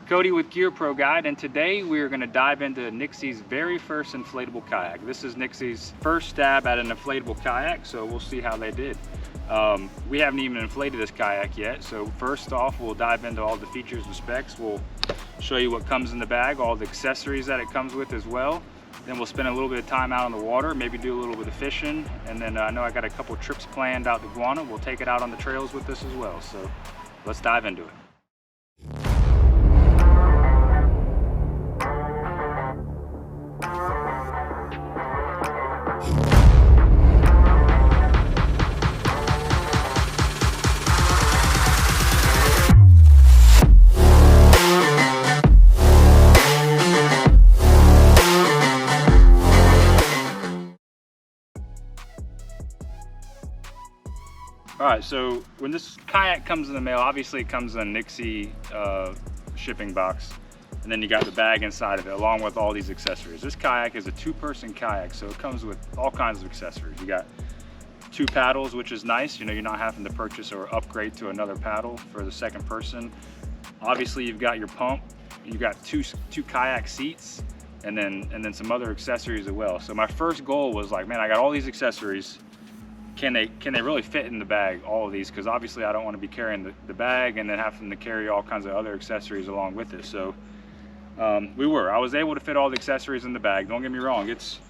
Cody with Gear Pro Guide, and today we are going to dive into NIXY's very first inflatable kayak. This is NIXY's first stab at an inflatable kayak, so we'll see how they did. We haven't even inflated this kayak yet, so first off we'll dive into all the features and specs. We'll show you what comes in the bag, all the accessories that it comes with as well. Then we'll spend a little bit of time out on the water, maybe do a little bit of fishing, and then I know I got a couple trips planned out to Guana. We'll take it out on the trails with us as well, so let's dive into it. All right, so when this kayak comes in the mail, obviously it comes in a NIXY shipping box, and then you got the bag inside of it along with all these accessories. This kayak is a two-person kayak, so it comes with all kinds of accessories. You got 2 paddles, which is nice. You know, you're not having to purchase or upgrade to another paddle for the second person. Obviously, you've got your pump. You got two kayak seats, and then some other accessories as well. So my first goal was like, man, I got all these accessories. Can they really fit in the bag, all of these? Because obviously I don't want to be carrying the bag and then having to carry all kinds of other accessories along with it. So I was able to fit all the accessories in the bag. Don't get me wrong, it's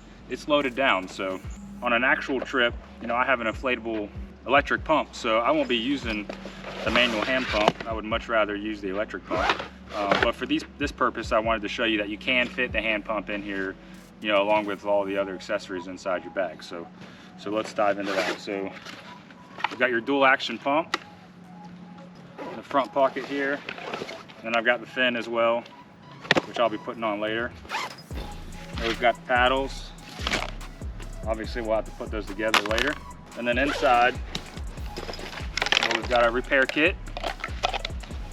loaded down. So on an actual trip, you know, I have an inflatable electric pump, so I won't be using the manual hand pump. I would much rather use the electric pump. But for this purpose, I wanted to show you that you can fit the hand pump in here, you know, along with all the other accessories inside your bag. So let's dive into that. So you've got your dual action pump in the front pocket here. And I've got the fin as well, which I'll be putting on later. And we've got the paddles. Obviously we'll have to put those together later. And then inside, well, we've got our repair kit.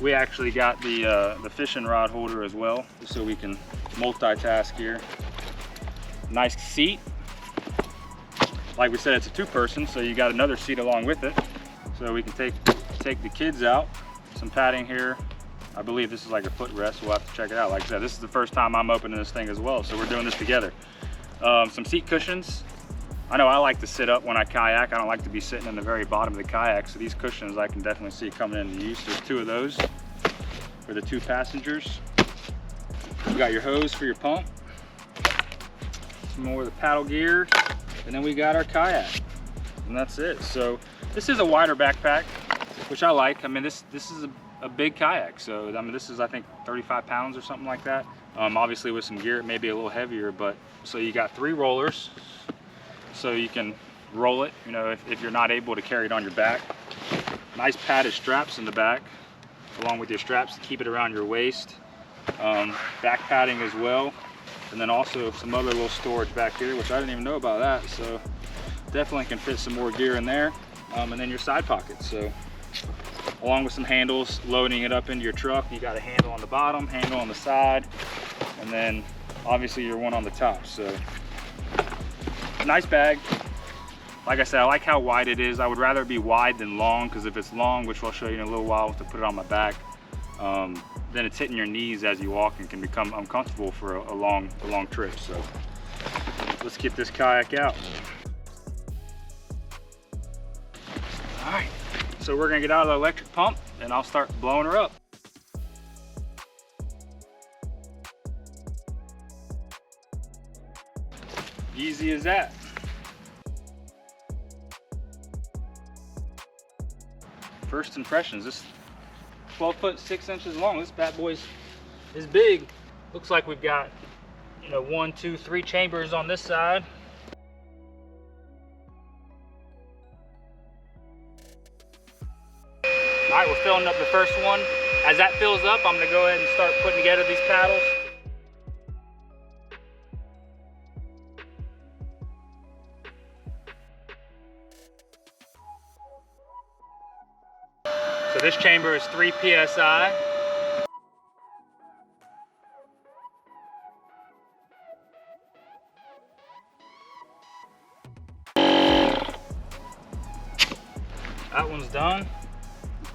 We actually got the fishing rod holder as well, just so we can multitask here. Nice seat. Like we said, it's a 2-person, so you got another seat along with it. So we can take the kids out. Some padding here. I believe this is like a footrest. We'll have to check it out. Like I said, this is the first time I'm opening this thing as well, so we're doing this together. Some seat cushions. I know I like to sit up when I kayak. I don't like to be sitting in the very bottom of the kayak, so these cushions I can definitely see coming into use. There's 2 of those for the 2 passengers. You got your hose for your pump. Some more of the paddle gear. And then we got our kayak, and that's it. So this is a wider backpack, which I like. I mean, this is a big kayak. So I mean, this is, I think, 35 pounds or something like that. Obviously with some gear, it may be a little heavier, but so you got 3 rollers, so you can roll it, you know, if you're not able to carry it on your back. Nice padded straps in the back, along with your straps to keep it around your waist. Back padding as well. And then also some other little storage back here, which I didn't even know about that. So definitely can fit some more gear in there. And then your side pockets. So along with some handles, loading it up into your truck. You got a handle on the bottom, handle on the side, and then obviously your one on the top. So nice bag. Like I said, I like how wide it is. I would rather it be wide than long, because if it's long, which I'll show you in a little while to put it on my back, then it's hitting your knees as you walk and can become uncomfortable for a long trip. So let's get this kayak out. All right, so we're gonna get out of the electric pump and I'll start blowing her up. Easy as that. First impressions, this 12 foot 6 inches long. This bad boy is big. Looks like we've got, you know, 1, 2, 3 chambers on this side. All right, we're filling up the first one. As that fills up, I'm gonna go ahead and start putting together these paddles. So this chamber is 3 PSI. That one's done.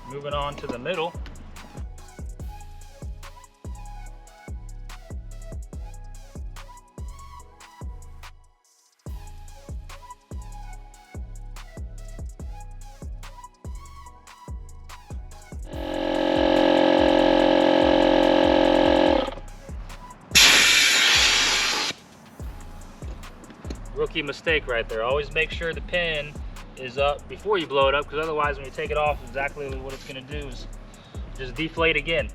Moving on to the middle. rookie mistake right there. Always make sure the pin is up before you blow it up, because otherwise when you take it off, exactly what it's going to do is just deflate again.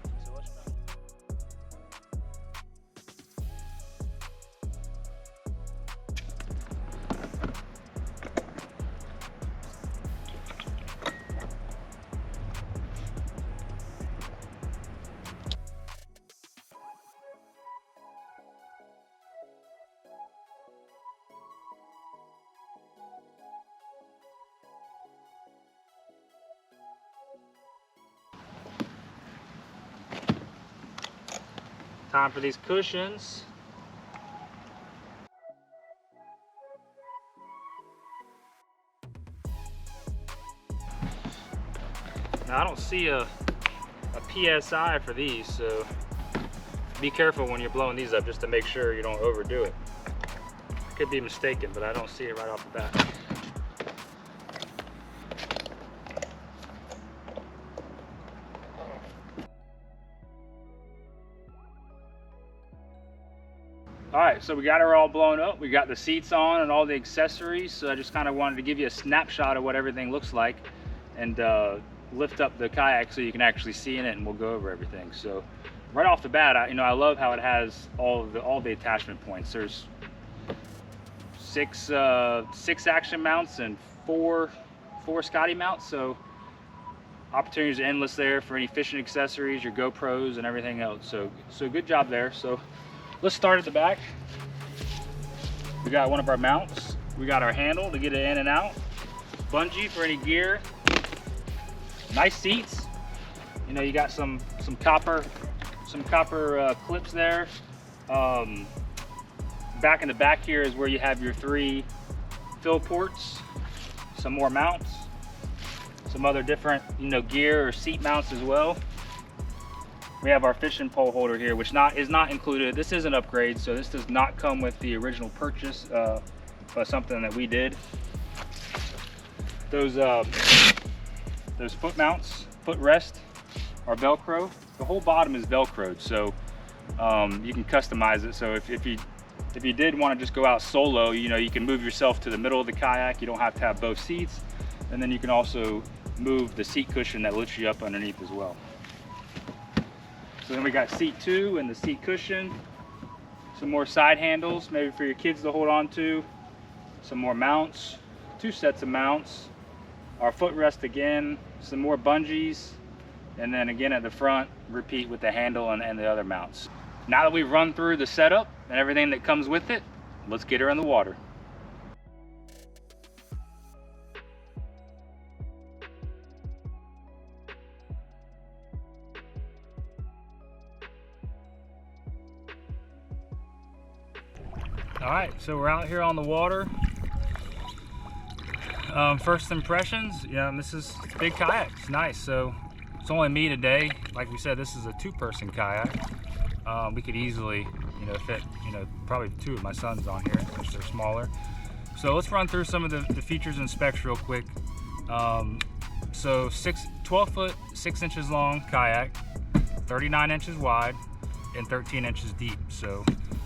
Time for these cushions. Now I don't see a PSI for these, so be careful when you're blowing these up just to make sure you don't overdo it. Could be mistaken, but I don't see it right off the bat. All right, so we got her all blown up. We got the seats on and all the accessories. So I just kind of wanted to give you a snapshot of what everything looks like and lift up the kayak so you can actually see in it, and we'll go over everything. So right off the bat, I love how it has all the attachment points. There's six action mounts and four Scotty mounts. So opportunities are endless there for any fishing accessories, your GoPros and everything else. So good job there. So let's start at the back. We got one of our mounts. We got our handle to get it in and out. Bungie for any gear. Nice seats. You know, you got some copper clips there. Back in the back here is where you have your 3 fill ports. Some more mounts. Some other different, gear or seat mounts as well. We have our fishing pole holder here, which is not included. This is an upgrade, so this does not come with the original purchase, but something that we did. Those foot mounts, foot rest, are Velcro. The whole bottom is Velcroed, so you can customize it. So if you did want to just go out solo, you can move yourself to the middle of the kayak. You don't have to have both seats, and then you can also move the seat cushion that lifts you up underneath as well. So then we got seat 2 and the seat cushion, some more side handles, maybe for your kids to hold on to, some more mounts, 2 sets of mounts, our footrest again, some more bungees, and then again at the front, repeat with the handle and the other mounts. Now that we've run through the setup and everything that comes with it, let's get her in the water. All right, so we're out here on the water. First impressions, this is a big kayak. It's nice. So it's only me today. Like we said, this is a 2-person kayak. We could easily, fit, probably 2 of my sons on here, since they're smaller. So let's run through some of the features and specs real quick. So 12 foot, 6 inches long kayak, 39 inches wide, and 13 inches deep. So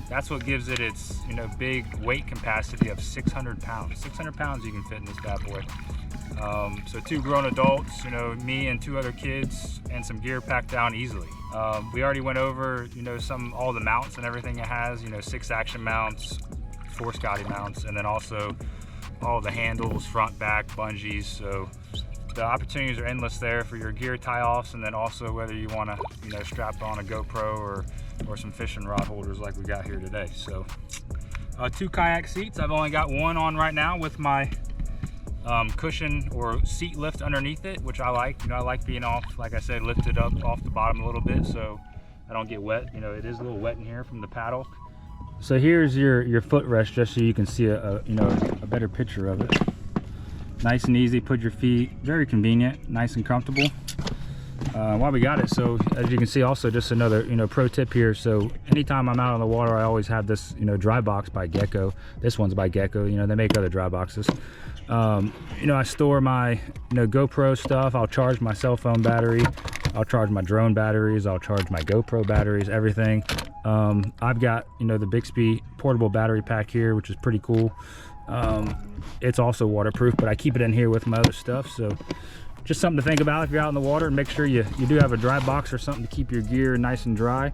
that's what gives it its big weight capacity of 600 pounds. 600 pounds you can fit in this bad boy. So 2 grown adults, me and 2 other kids, and some gear packed down easily. We already went over all the mounts and everything it has. 6 action mounts, 4 Scotty mounts, and then also all the handles, front, back, bungees. So the opportunities are endless there for your gear tie-offs, and then also whether you want to strap on a GoPro or some fishing rod holders like we got here today. So 2 kayak seats. I've only got one on right now with my cushion or seat lift underneath it, which I like. I like being off, like I said, lifted up off the bottom a little bit so I don't get wet. It is a little wet in here from the paddle. So here's your footrest, just so you can see a better picture of it. Nice and easy, put your feet, very convenient, nice and comfortable. While we got it, so as you can see, also just another pro tip here. So anytime I'm out on the water, I always have this dry box by Gecko. This one's by Gecko. They make other dry boxes. I store my GoPro stuff. I'll charge my cell phone battery, I'll charge my drone batteries, I'll charge my GoPro batteries, everything. I've got the Bixby portable battery pack here, which is pretty cool. It's also waterproof, but I keep it in here with my other stuff. So just something to think about if you're out in the water, and make sure you do have a dry box or something to keep your gear nice and dry.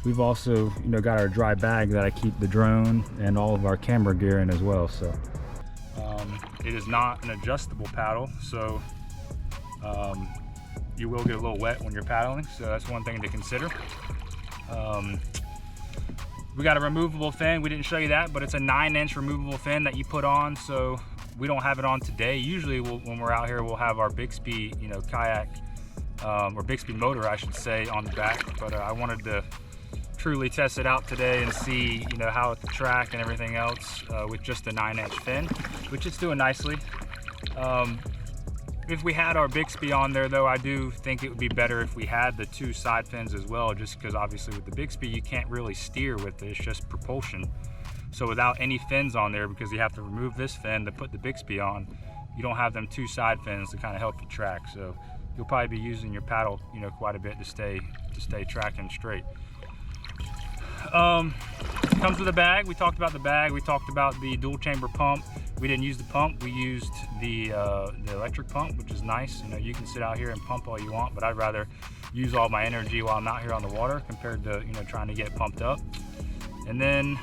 We've also, got our dry bag that I keep the drone and all of our camera gear in as well. So it is not an adjustable paddle, so you will get a little wet when you're paddling, so that's one thing to consider. We got a removable fin. We didn't show you that, but it's a 9-inch removable fin that you put on. So we don't have it on today. Usually when we're out here, we'll have our Bixby, kayak, or Bixby motor, I should say, on the back. But I wanted to truly test it out today and see, how it could track and everything else with just a 9-inch fin, which it's doing nicely. If we had our Bixby on there, though, I do think it would be better if we had the 2 side fins as well, just because obviously with the Bixby you can't really steer with it, it's just propulsion. So without any fins on there, because you have to remove this fin to put the Bixby on, you don't have them 2 side fins to kind of help you track. So you'll probably be using your paddle, quite a bit to stay tracking straight. Comes with a bag. We talked about the bag. We talked about the dual chamber pump. We didn't use the pump. We used the electric pump, which is nice. You can sit out here and pump all you want, but I'd rather use all my energy while I'm out here on the water compared to trying to get it pumped up. And then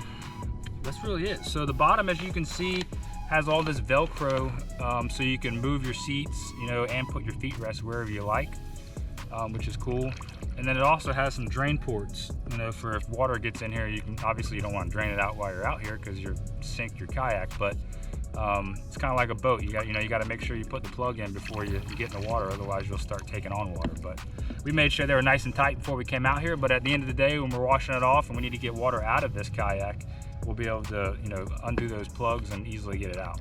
that's really it. So the bottom, as you can see, has all this Velcro, so you can move your seats, and put your feet rest wherever you like, which is cool. And then it also has some drain ports, for if water gets in here, you don't want to drain it out while you're out here because you'll sink your kayak, but it's kind of like a boat. You got to make sure you put the plug in before you get in the water, otherwise you'll start taking on water. But we made sure they were nice and tight before we came out here, but at the end of the day, when we're washing it off and we need to get water out of this kayak, we'll be able to, undo those plugs and easily get it out.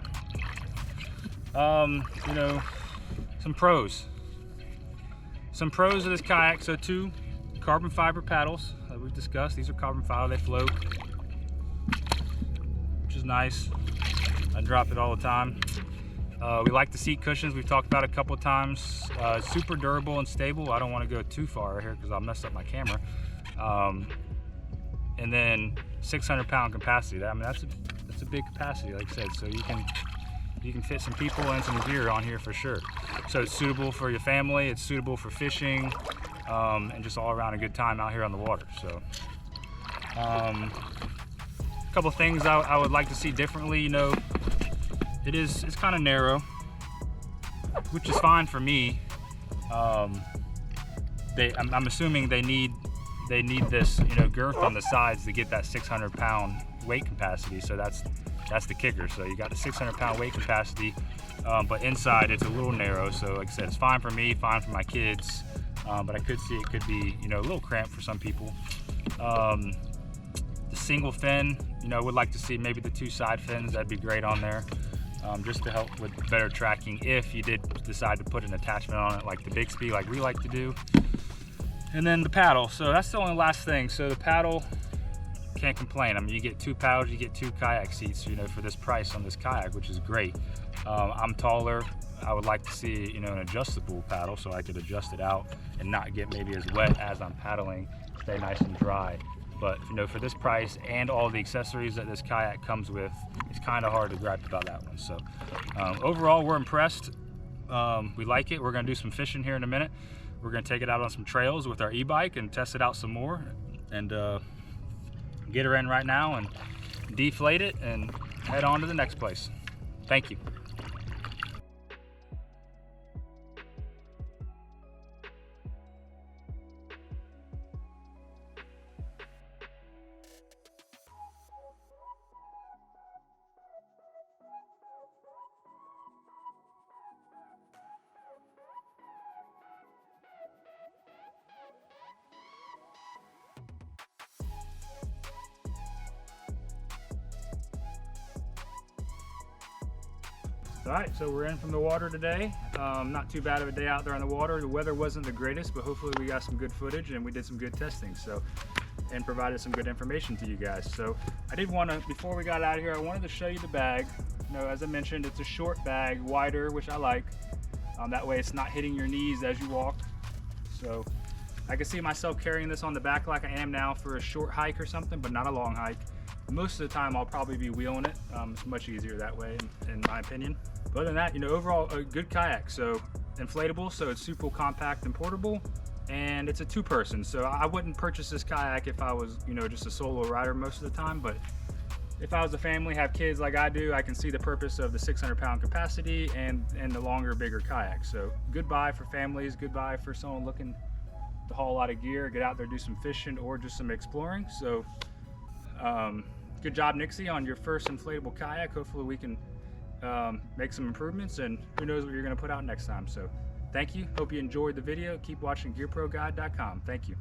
Some pros. Some pros of this kayak. So 2 carbon fiber paddles that we've discussed. These are carbon fiber, they float, which is nice. I drop it all the time. We like the seat cushions. We've talked about it a couple of times. Super durable and stable. I don't want to go too far right here because I'll mess up my camera. And then 600-pound capacity. That's a big capacity, like I said. So you can fit some people and some gear on here for sure. So it's suitable for your family. It's suitable for fishing, and just all around a good time out here on the water. So a couple things I would like to see differently. It's kind of narrow, which is fine for me. I'm assuming they need this girth on the sides to get that 600-pound weight capacity. So that's the kicker. So you got the 600-pound weight capacity, but inside it's a little narrow. So like I said, it's fine for me, fine for my kids, but I could see it could be a little cramped for some people. The single fin, would like to see maybe the 2 side fins. That'd be great on there, just to help with better tracking if you did decide to put an attachment on it like the Bixby, like we like to do. And then the paddle. So that's the only last thing. So the paddle, can't complain. You get 2 paddles, you get 2 kayak seats, for this price on this kayak, which is great. I'm taller. I would like to see, an adjustable paddle so I could adjust it out and not get maybe as wet as I'm paddling, stay nice and dry. But, for this price and all the accessories that this kayak comes with, it's kind of hard to gripe about that one. So overall, we're impressed. We like it. We're going to do some fishing here in a minute. We're going to take it out on some trails with our e-bike and test it out some more, and get her in right now and deflate it and head on to the next place. Thank you. All right, so we're in from the water today. Not too bad of a day out there on the water. The weather wasn't the greatest, but hopefully we got some good footage and we did some good testing, and provided some good information to you guys. So I did want to, before we got out of here, I wanted to show you the bag. As I mentioned, it's a short bag, wider, which I like. That way it's not hitting your knees as you walk. So I can see myself carrying this on the back like I am now for a short hike or something, but not a long hike. most of the time I'll probably be wheeling it. It's much easier that way, in my opinion. But other than that, you know, overall a good kayak. So inflatable, so it's super compact and portable, and it's a two-person. So I wouldn't purchase this kayak if I was, you know, just a solo rider most of the time. But if I was a family, have kids like I do, I can see the purpose of the 600-pound capacity and the longer, bigger kayak. So good buy for families, good buy for someone looking to haul a lot of gear, get out there, do some fishing or just some exploring. So good job, NIXY, on your first inflatable kayak. Hopefully we can make some improvements, and who knows what you're going to put out next time. So thank you. Hope you enjoyed the video. Keep watching GearProGuide.com. Thank you.